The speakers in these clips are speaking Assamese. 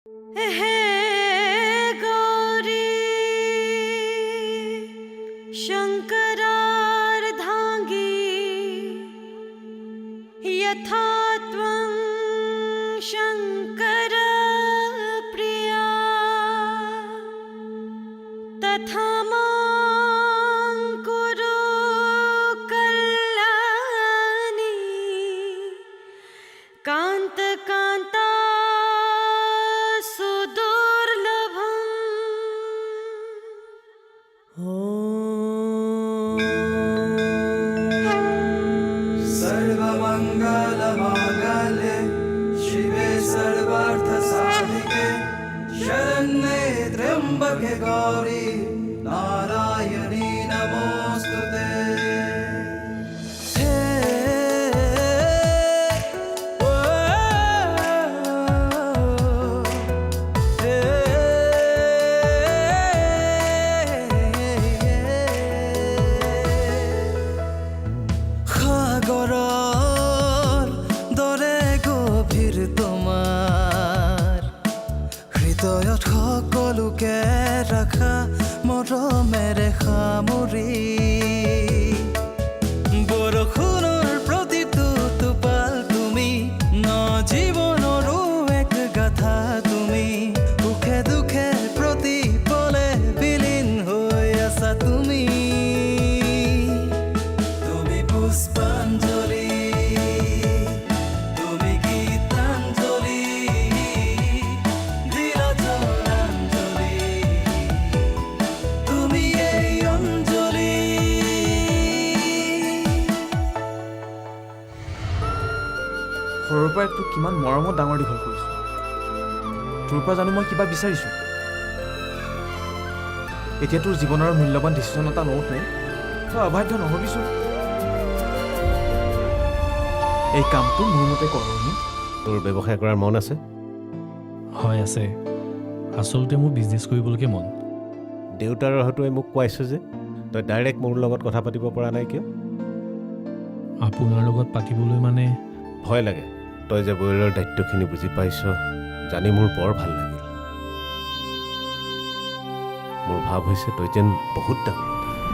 हे गौरी शङ्करार्धाङ्गी यथा त्वं शङ्कर प्रिया तथा मां कुरु कल्याणी कान्त कान्ता सर्वमङ्गलमाङ्गल्ये शिवे सर्वार्थसाधिके शरण्ये त्र्यम्बके गौरी नारायणी नमोऽस्तुते। হৃদয়ত সকলোকে ৰাখা মৰমেৰে সামৰি বৰষুণৰ প্ৰতিটো টোপাল তুমি ন জীৱনৰো এক গাথা তুমি সুখে দুখে প্ৰতি পলে বিলীন হৈ আছা তুমি তুমি পুষ্পাঞ্জলি সৰুৰ পৰাই তোক কিমান মৰমত ডাঙৰ দীঘল কৰিছোঁ তোৰ পৰা জানো মই কিবা বিচাৰিছোঁ এতিয়া তোৰ জীৱনৰ মূল্যৱান ডিচিশ্যন এটা লওঁতে তই অবাধ্য নহ'বিচোন এই কামটো মোৰ মতে কৰনি তোৰ ব্যৱসায় কৰাৰ মন আছে হয় আছে আচলতে মোৰ বিজনেছ কৰিবলৈকে মন দেউতাৰ হয়তোৱে মোক কোৱাইছে যে তই ডাইৰেক্ট মোৰ লগত কথা পাতিব পৰা নাই কিয় আপোনাৰ লগত পাতিবলৈ মানে ভয় লাগে তই যে বইলৰ দায়িত্বখিনি বুজি পাইছ জানি মোৰ বৰ ভাল লাগিল মোৰ ভাৱ হৈছে তই যেন বহুত ডাঙৰ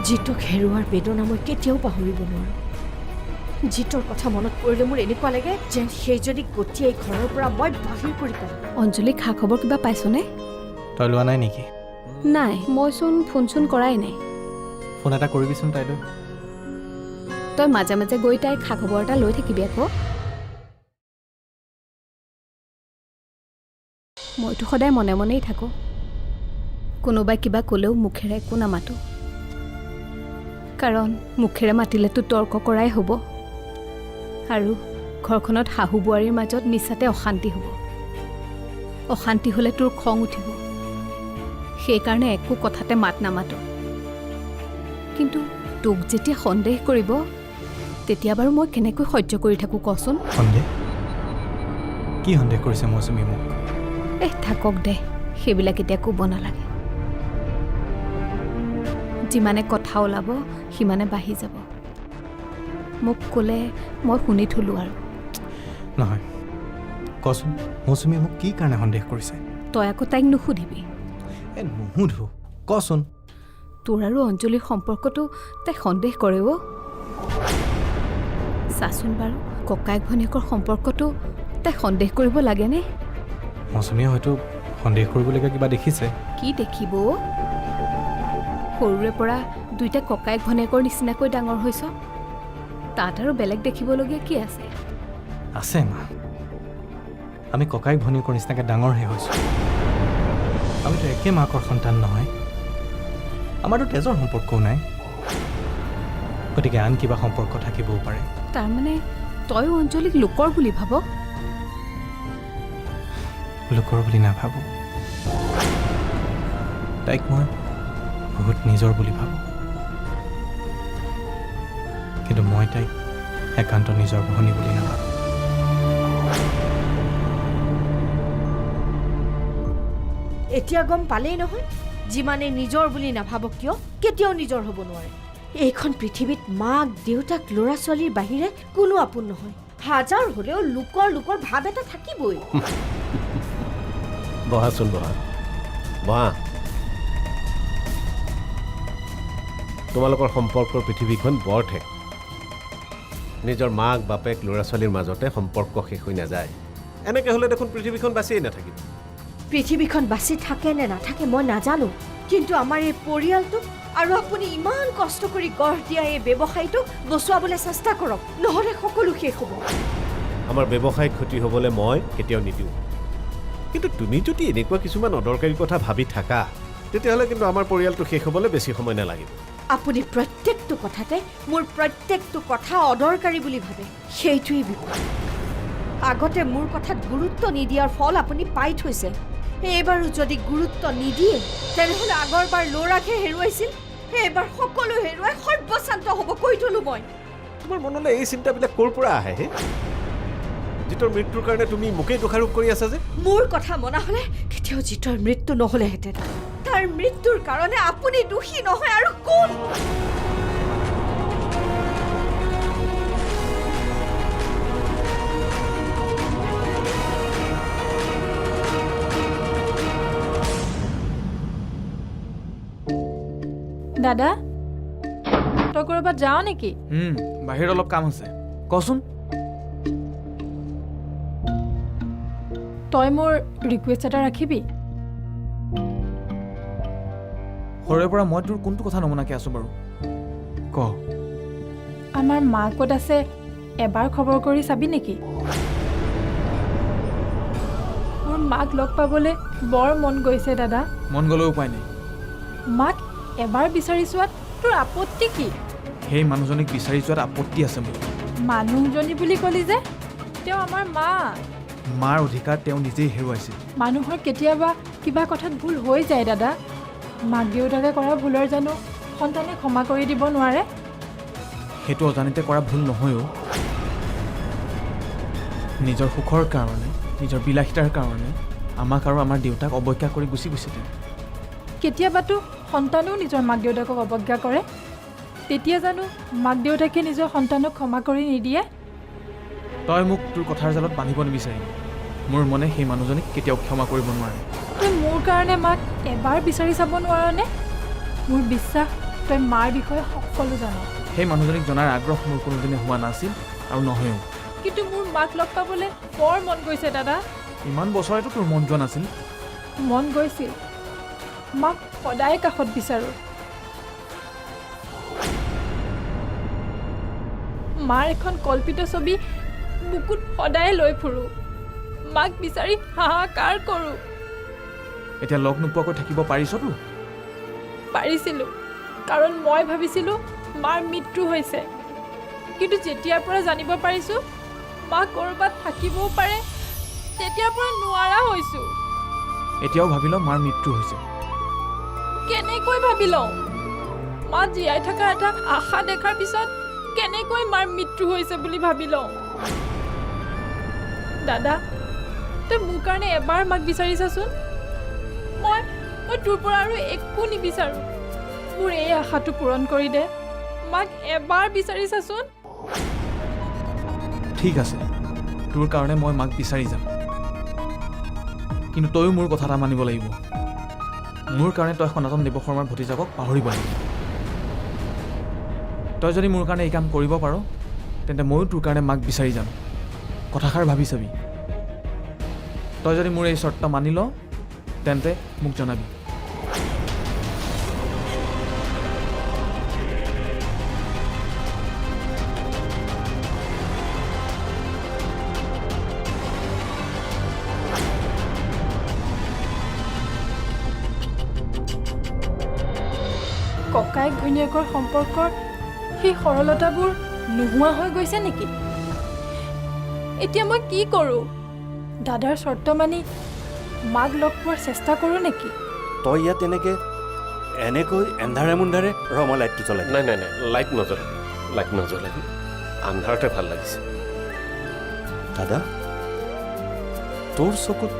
জিতক হেৰুৱাৰ বেদনা মই কেতিয়াও পাহৰিব নোৱাৰোঁ জিতৰ কথা মনত পৰিলে মোৰ এনেকুৱা লাগে যেন সেইজনী গতিয়ে এই ঘৰৰ পৰা মই বাহিৰ কৰি পালোঁ অঞ্জলি খা খবৰ কিবা পাইছনে তই লোৱা নাই নেকি নাই মইচোন ফোন চোন কৰাই নাই ফোন এটা কৰিবিচোন তাইলৈ তই মাজে মাজে গৈ তাইৰ খা খবৰ এটা লৈ থাকিবি আকৌ মইতো সদায় মনে মনেই থাকোঁ কোনোবাই কিবা ক'লেও মুখেৰে একো নামাতোঁ কাৰণ মুখেৰে মাতিলেতো তৰ্ক কৰাই হ'ব আৰু ঘৰখনত শাহু বোৱাৰীৰ মাজত মিছাতে অশান্তি হ'ব অশান্তি হ'লে তোৰ খং উঠিব সেইকাৰণে একো কথাতে মাত নামাতোঁ কিন্তু তোক যেতিয়া সন্দেহ কৰিব তেতিয়া বাৰু মই কেনেকৈ সহ্য কৰি থাকোঁ কচোন সন্দেহ কি সন্দেহ কৰিছে মৌচুমী মোক থাকক দে সেইবিলাক এতিয়া ক'ব নালাগে যিমানে কথা ওলাব সিমানে বাঢ়ি যাব মোক ক'লে মই শুনি থলোঁ আৰু নহয় কচোন মৌচুমীয়ে মোক কি কাৰণে সন্দেহ কৰিছে তই আকৌ তাইক নুসুধিবি নুসুধো কচোন তোৰ আৰু অঞ্জলিৰ সম্পৰ্কটো তাই সন্দেহ কৰে অ' চাচোন বাৰু ককায়েক ভনীয়েকৰ সম্পৰ্কটো তাই সন্দেহ কৰিব লাগেনে মৌচুমীয়ে হয়তো সন্দেহ কৰিবলগীয়া কিবা দেখিছে কি দেখিব সৰুৰে পৰা দুইটা ককায়েক ভনীয়েকৰ নিচিনাকৈ ডাঙৰ হৈছ তাত আৰু বেলেগ দেখিবলগীয়া কি আছে আছে মা আমি ককায়েক ভনীয়েকৰ নিচিনাকৈ ডাঙৰহে হৈছোঁ আমিতো একে মাকৰ সন্তান নহয় আমাৰতো তেজৰ সম্পৰ্কও নাই গতিকে আন কিবা সম্পৰ্ক থাকিবও পাৰে তাৰমানে তয়ো অঞ্জলিক লোকৰ বুলি ভাব লোকৰ বুলি নাভাবোঁ তাইক মই বহুত নিজৰ বুলি ভাবোঁ কিন্তু মই তাইক একান্ত নিজৰ ভনী বুলি নাভাবোঁ এতিয়া গম পালেই নহয় যিমানে নিজৰ বুলি নাভাবক কিয় কেতিয়াও নিজৰ হ'ব নোৱাৰে এইখন পৃথিৱীত মাক দেউতাক ল'ৰা ছোৱালীৰ বাহিৰে কোনো আপোন নহয় হাজাৰ হ'লেও লোকৰ ভাৱ এটা থাকিবই বহাচোন বহা বহা তোমালোকৰ সম্পৰ্কৰ পৃথিৱীখন বৰ ঠেক নিজৰ মাক বাপেক ল'ৰা ছোৱালীৰ মাজতে সম্পৰ্ক শেষ হৈ নাযায় এনেকৈ হ'লে দেখোন পৃথিৱীখন বাচিয়েই নাথাকিব পৃথিৱীখন বাচি থাকে নে নাথাকে মই নাজানো কিন্তু আমাৰ এই পৰিয়ালটো আৰু আপুনি ইমান কষ্ট কৰি গঢ় দিয়া এই ব্যৱসায়টো বচোৱাবলৈ চেষ্টা কৰক নহ'লে সকলো শেষ হ'ব আমাৰ ব্যৱসায় ক্ষতি হ'বলৈ মই কেতিয়াও নিদিওঁ কিন্তু তুমি যদি এনেকুৱা কিছুমান অদৰকাৰী কথা ভাবি থাকা তেতিয়াহ'লে কিন্তু আমাৰ পৰিয়ালটো শেষ হ'বলৈ বেছি সময় নালাগিব আপুনি প্ৰত্যেকটো কথাতে মোৰ প্ৰত্যেকটো কথা অদৰকাৰী বুলি ভাবে সেইটোৱেই বিপদ আগতে মোৰ কথাত গুৰুত্ব নিদিয়াৰ ফল আপুনি পাই থৈছে এইবাৰো যদি গুৰুত্ব নিদিয়ে তেনেহ'লে আগৰবাৰ ল'ৰাকহে হেৰুৱাইছিল এইবাৰ সকলো হেৰুৱাই সৰ্বশান্ত হ'ব কৈ থলো মই তোমাৰ মনলৈ এই চিন্তাবিলাক ক'ৰ পৰা আহে হে জিতৰ মৃত্যুৰ কাৰণে তুমি মোকেই দোষাৰোপ কৰি আছা যে মোৰ কথা মনা হ'লে কেতিয়াও জিতৰ মৃত্যু নহ'লেহেঁতেন তাৰ মৃত্যুৰ কাৰণে আপুনি দোষী নহয় আৰু কোন দাদা তই ক'ৰবাত যাৱ নেকি বাহিৰত অলপ কাম আছে কচোন তই মোৰ ৰিকুৱেষ্ট এটা ৰাখিবি সৰুৰে পৰা মই তোৰ কোনটো কথা নমনাকৈ আছোঁ বাৰু ক আমাৰ মা ক'ত আছে এবাৰ খবৰ কৰি চাবি নেকি মোৰ মাক লগ পাবলৈ বৰ মন গৈছে দাদা মন গ'লেও উপায় নাই মাক এবাৰ বিচাৰি চোৱাত তোৰ আপত্তি কি সেই মানুহজনীক বিচাৰি যোৱাত আপত্তি আছে মোৰ মানুহজনী বুলি ক'লি যে তেওঁ আমাৰ মা মাৰ অধিকাৰ তেওঁ নিজেই হেৰুৱাইছিল মানুহৰ কেতিয়াবা কিবা কথাত ভুল হৈ যায় দাদা মাক দেউতাকে কৰা ভুলৰ জানো সন্তানে ক্ষমা কৰি দিব নোৱাৰে সেইটো অজানিতে কৰা ভুল নহয়ও নিজৰ সুখৰ কাৰণে নিজৰ বিলাসিতাৰ কাৰণে আমাক আৰু আমাৰ দেউতাক অৱজ্ঞা কৰি গুচি গৈছে তেওঁ কেতিয়াবাতো সন্তানেও নিজৰ মাক দেউতাকক অৱজ্ঞা কৰে তেতিয়া জানো মাক দেউতাকে নিজৰ সন্তানক ক্ষমা কৰি নিদিয়ে তই মোক তোৰ কথাৰ জালত বান্ধিব নিবিচাৰিবি মোৰ মনে সেই মানুহজনীক কেতিয়াও ক্ষমা কৰিব নোৱাৰে তই মোৰ কাৰণে মাক এবাৰ বিচাৰি চাব নোৱাৰনে মোৰ বিশ্বাস তই মাৰ বিষয়ে সকলো জান সেই মানুহজনীক জনাৰ আগ্ৰহ মোৰ কোনোদিনে হোৱা নাছিল আৰু নহয়ও কিন্তু মোৰ মাক লগ পাবলৈ বৰ মন গৈছে দাদা ইমান বছৰেতো তোৰ মন যোৱা নাছিল মন গৈছিল মাক সদায় কাষত বিচাৰোঁ মাৰ এখন কল্পিত ছবি বুকুত সদায় লৈ ফুৰোঁ মাক বিচাৰি হাহাকাৰ কৰোঁ এতিয়া লগ নোপোৱাকৈ থাকিব পাৰিছতো পাৰিছিলোঁ কাৰণ মই ভাবিছিলোঁ মাৰ মৃত্যু হৈছে কিন্তু যেতিয়াৰ পৰা জানিব পাৰিছোঁ মা ক'ৰবাত থাকিবও পাৰে তেতিয়াৰ পৰা নোৱাৰা হৈছোঁ এতিয়াও ভাবি ল মাৰ মৃত্যু হৈছে কেনেকৈ ভাবি লওঁ মা জীয়াই থকা এটা আশা দেখাৰ পিছত কেনেকৈ মাৰ মৃত্যু হৈছে বুলি ভাবি লওঁ দাদা তই মোৰ কাৰণে এবাৰ মাক বিচাৰিছাচোন মই তোৰ পৰা আৰু একো নিবিচাৰোঁ মোৰ এই আশাটো পূৰণ কৰি দে মাক এবাৰ বিচাৰিছাচোন ঠিক আছে তোৰ কাৰণে মই মাক বিচাৰি যাম কিন্তু তয়ো মোৰ কথা এটা মানিব লাগিব মোৰ কাৰণে তই সনাতন দেৱ শৰ্মাৰ ভতিজাকক পাহৰিব লাগিব তই যদি মোৰ কাৰণে এই কাম কৰিব পাৰ তেন্তে ময়ো তোৰ কাৰণে মাক বিচাৰি যাম কথাষাৰ ভাবি চাবি তই যদি মোৰ এই চৰ্ত মানি ল তেন্তে মোক জনাবি ককায়েক ঘৈণীয়েকৰ সম্পৰ্কৰ সেই সৰলতাবোৰ নোহোৱা হৈ গৈছে নেকি এতিয়া মই কি কৰোঁ দাদাৰ চৰ্ত মানি মাক লগ পোৱাৰ চেষ্টা কৰোঁ নেকি তই ইয়াত এনেকৈ এন্ধাৰে মুন্ধাৰে মই লাইটটো জ্বলাই নাই নাই নাই লাইট নজ্বলাবি আন্ধাৰতে ভাল লাগিছে দাদা তোৰ চকুত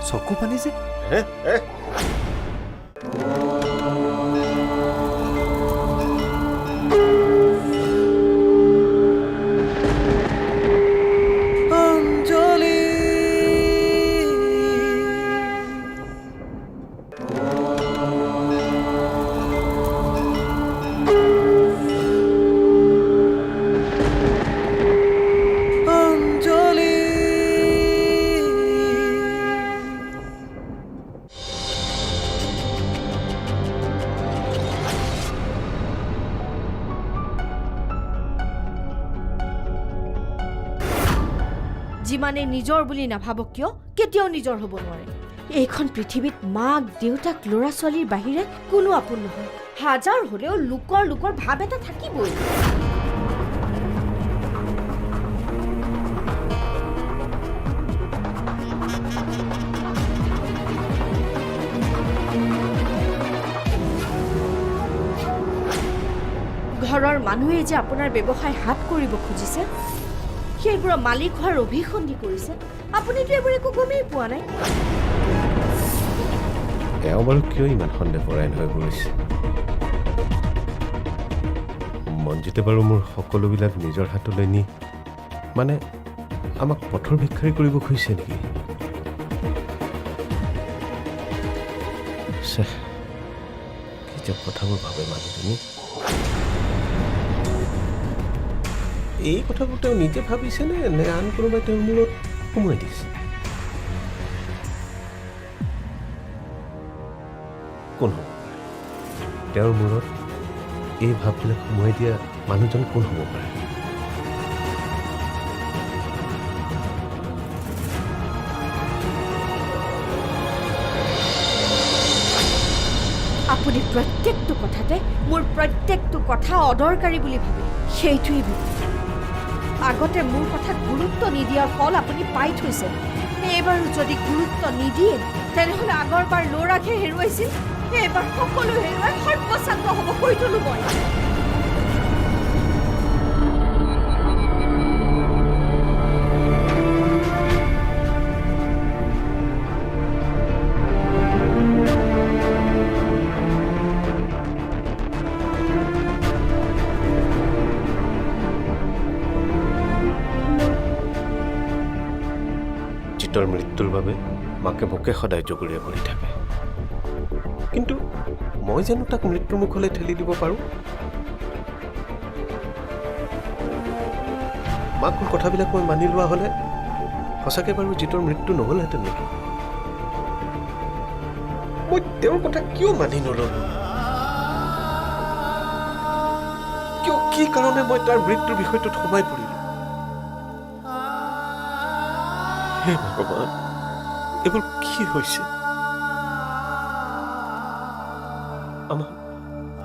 চকু পানী যে যিমানে নিজৰ বুলি নাভাবক কিয় কেতিয়াও নিজৰ হ'ব নোৱাৰে এইখন পৃথিৱীত মাক দেউতাক ল'ৰা ছোৱালীৰ বাহিৰে কোনো আপোন নহয় হাজাৰ হ'লেও লোকৰ ভাৱ এটা থাকিবই ঘৰৰ মানুহে যে আপোনাৰ ব্যৱসায় হাত কৰিব খুজিছে সেইবোৰৰ মালিক হোৱাৰ অভিসন্ধি কৰিছে আপুনিতো এইবোৰ একো গমেই পোৱা নাই এওঁ বাৰু কিয় ইমান সন্দেহপৰায়ণ হৈ পৰিছে মঞ্জিতে বাৰু মোৰ সকলোবিলাক নিজৰ হাতলৈ নি মানে আমাক পথৰ ভিক্ষাৰী কৰিব খুজিছে নেকি কি যে কথাবোৰ ভাবে মানুহজনী এই কথাবোৰ তেওঁ নিজে ভাবিছেনে নে আন কোনোবাই তেওঁৰ মূৰত সোমোৱাই দিছে কোন হ'ব তেওঁৰ মূৰত এই ভাৱবিলাক সোমোৱাই দিয়া মানুহজন কোন হ'ব পাৰে আপুনি প্ৰত্যেকটো কথাতে মোৰ প্ৰত্যেকটো কথা অদৰকাৰী বুলি ভাবে সেইটোৱেই বিপদ আগতে মোৰ কথাত গুৰুত্ব নিদিয়াৰ ফল আপুনি পাই থৈছে এইবাৰো যদি গুৰুত্ব নিদিয়ে তেনেহ'লে আগৰবাৰ ল'ৰাকহে হেৰুৱাইছিল এইবাৰ সকলো হেৰুৱাই সৰ্বশান্ত হ'ব কৈ থলো মই জিতৰ মৃত্যুৰ বাবে মাকে মোকে সদায় জগৰীয়া কৰি থাকে কিন্তু মই জানো তাক মৃত্যুৰ মুখলৈ ঠেলি দিব পাৰোঁ মাকৰ কথাবিলাক মই মানি লোৱা হ'লে সঁচাকৈ বাৰু জিতৰ মৃত্যু নহ'লহেঁতেন নেকি মই তেওঁৰ কথা কিয় মানি নল'লো কিয় কি কাৰণে মই তাৰ মৃত্যুৰ বিষয়টোত সোমাই পৰিলোঁ হে ভগৱান এইবোৰ কি হৈছে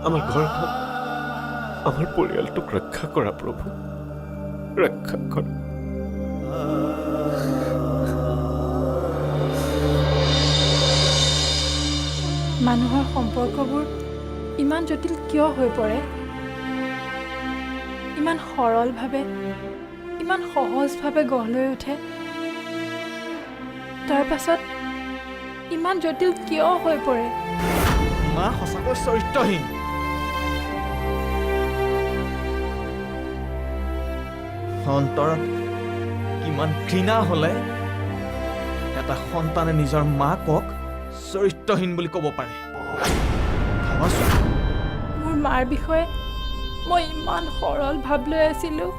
আমাৰ ঘৰখন আমাৰ পৰিয়ালটোক ৰক্ষা কৰা প্ৰভু ৰক্ষা কৰা মানুহৰ সম্পৰ্কবোৰ ইমান জটিল কিয় হৈ পৰে ইমান সৰলভাৱে ইমান সহজভাৱে গঢ় লৈ উঠে তাৰ পাছত ইমান জটিল কিয় হৈ পৰে মা সঁচাকৈ চৰিত্ৰহীন অন্তৰত কিমান ঘৃণা হ'লে এটা সন্তানে নিজৰ মাকক চৰিত্ৰহীন বুলি ক'ব পাৰে ভাবাচোন মোৰ মাৰ বিষয়ে মই ইমান সৰল ভাৱ লৈ আছিলোঁ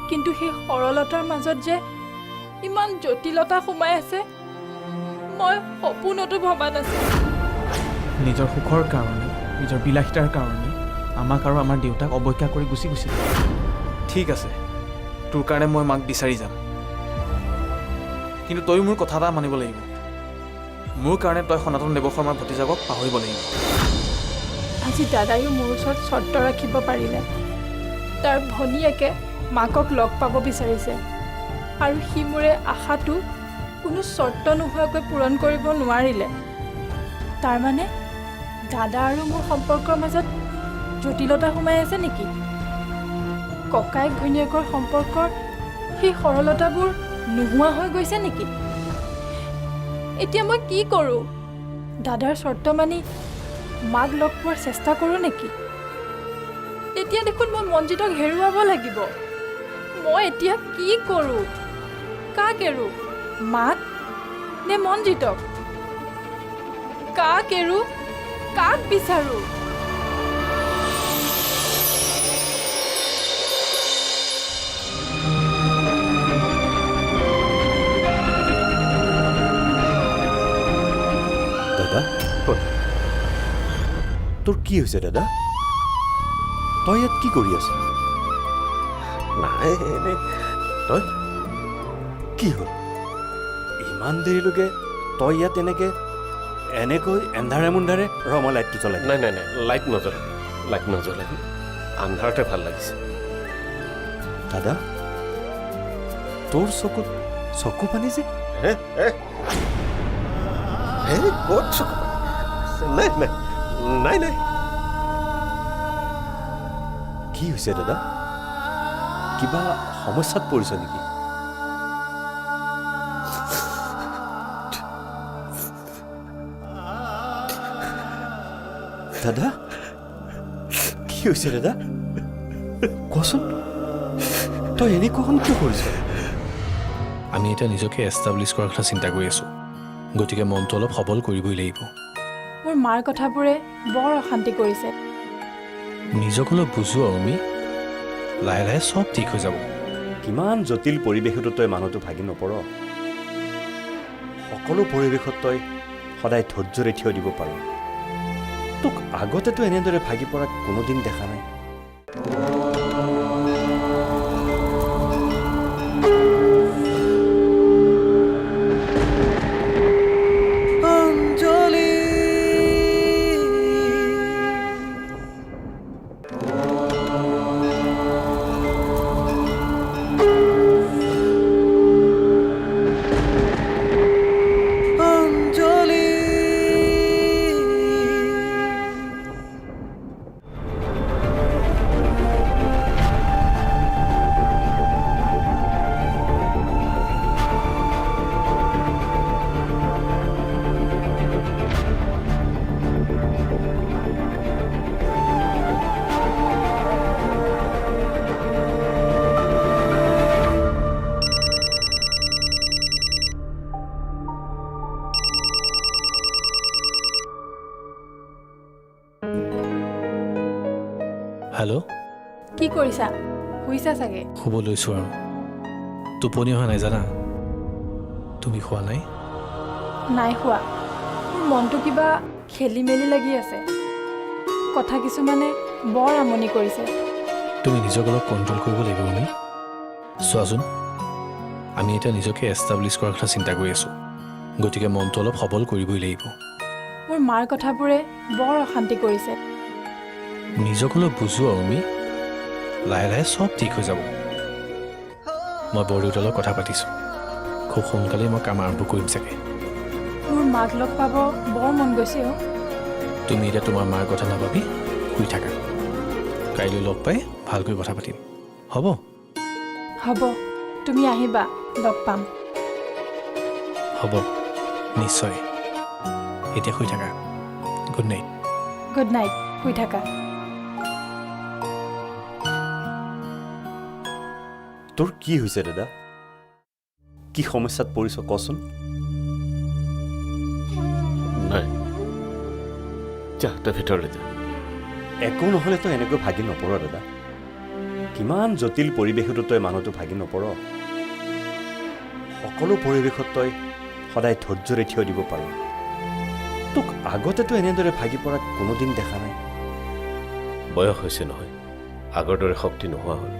কিন্তু সেই সৰলতাৰ মাজত যে ইমান জটিলতা সোমাই আছে মই সপোনতো ভবা নাছিলোঁ নিজৰ সুখৰ কাৰণে নিজৰ বিলাসিতাৰ কাৰণে আমাক আৰু আমাৰ দেউতাক অৱজ্ঞা কৰি গুচি গৈছিল ঠিক আছে তোৰ কাৰণে মই মাক বিচাৰি যাম কিন্তু তই মোৰ কথা এটা মানিব লাগিব মোৰ কাৰণে তই সনাতন দেৱশৰ্মাৰ ভতিজাকক পাহৰিব লাগিব আজি দাদায়ো মোৰ ওচৰত চৰ্ত ৰাখিব পাৰিলে তাৰ ভনীয়েকে মাকক লগ পাব বিচাৰিছে আৰু সি মোৰে আশাটো কোনো চৰ্ত নোহোৱাকৈ পূৰণ কৰিব নোৱাৰিলে তাৰমানে দাদা আৰু মোৰ সম্পৰ্কৰ মাজত জটিলতা সোমাই আছে নেকি ককায়েক ঘৈণীয়েকৰ সম্পৰ্কৰ সেই সৰলতাবোৰ নোহোৱা হৈ গৈছে নেকি এতিয়া মই কি কৰোঁ দাদাৰ চৰ্ত মানি মাক লগ পোৱাৰ চেষ্টা কৰোঁ নেকি এতিয়া দেখোন মই মঞ্জিতক হেৰুৱাব লাগিব মই এতিয়া কি কৰোঁ কাক এৰো মাক নে মঞ্জিতক কাক এৰো কাক বিচাৰোঁ দাদা তোৰ কি হৈছে দাদা তই ইয়াত কি কৰি আছ নাই এনেই তই কি হ'ল ইমান দেৰিলৈকে তই ইয়াত এনেকৈ এন্ধাৰে মুন্ধাৰে ৰমা লাইটটো জ্বলাই নাই নাই নাই লাইট নজ্বলাই আন্ধাৰতে ভাল লাগিছে। দাদা তোৰ চকু পানী যে ক'ত চকু নাই নাই নাই নাই কি হৈছে দাদা কিবা সমস্যাত পৰিছ নেকি? দাদা কি হৈছে দাদা কচোন তই এনেকুৱাখন কিয় কৰিছ? আমি এতিয়া নিজকে এষ্টাব্লিছ কৰাৰ কথা চিন্তা কৰি আছোঁ, গতিকে মনটো অলপ সবল কৰিবই লাগিব। মোৰ মাৰ কথাবোৰে বৰ অশান্তি কৰিছে। নিজক অলপ বুজোৱা অমি, লাহে লাহে চব ঠিক হৈ যাব। কিমান জটিল পৰিৱেশতো তই মানুহটো ভাগি নপৰ। সকলো পৰিৱেশত তই সদায় ধৈৰ্যৰে থিয় দিব পাৰ। তোক আগতেতো এনেদৰে ভাগি পৰা কোনোদিন দেখা নাই। অঞ্জলি অঞ্জলি হেল্ল', কি কৰিছা? শুইছা চাগে? শুব লৈছোঁ আৰু। টোপনি অহা নাই জানা? তুমি খোৱা নাই? নাই শুৱা। মোৰ মনটো কিবা খেলি মেলি লাগি আছে। কথা কিছুমানে বৰ আমনি কৰিছে। তুমি নিজক অলপ কণ্ট্ৰল কৰিব লাগিব আমি। চোৱাচোন, আমি এতিয়া নিজকে এষ্টাব্লিছ কৰাৰ কথা চিন্তা কৰি আছোঁ, গতিকে মনটো অলপ সবল কৰিবই লাগিব। মোৰ মাৰ কথাবোৰে বৰ অশান্তি কৰিছে। নিজক অলপ বুজোৱা অমি, লাহে লাহে চব ঠিক হৈ যাব। মই বৰদেউতাৰ লগত কথা পাতিছোঁ, খুব সোনকালেই মই কাম আৰম্ভ কৰিম চাগে। মোৰ মাক লগ পাব বৰ মন গৈছে অ'। তুমি এতিয়া তোমাৰ মাৰ কথা নাভাবি শুই থাকা। কাইলৈ লগ পাই ভালকৈ কথা পাতিম, হ'ব? হ'ব, তুমি আহিবা, লগ পাম। হ'ব, নিশ্চয়। এতিয়া শুই থাকা। Good night. গুড নাইট, শুই থাকা। তোৰ কি হৈছে দাদা? কি সমস্যাত পৰিছ কচোন? নাই যা তই ভিতৰলৈ যা। একো নহ'লে তই এনেকৈ ভাগি নপৰ দাদা। কিমান জটিল পৰিৱেশতো তই মানুহটো ভাগি নপৰ। সকলো পৰিৱেশত তই সদায় ধৈৰ্যৰে থিয় দিব পাৰ। তোক আগতেতো এনেদৰে ভাগি পৰা কোনোদিন দেখা নাই। বয়স হৈছে নহয়, আগৰ দৰে শক্তি নোহোৱা হ'ল।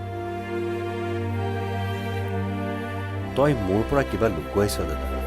তই মোৰ পৰা কিবা লুকুৱাইছ দাদা।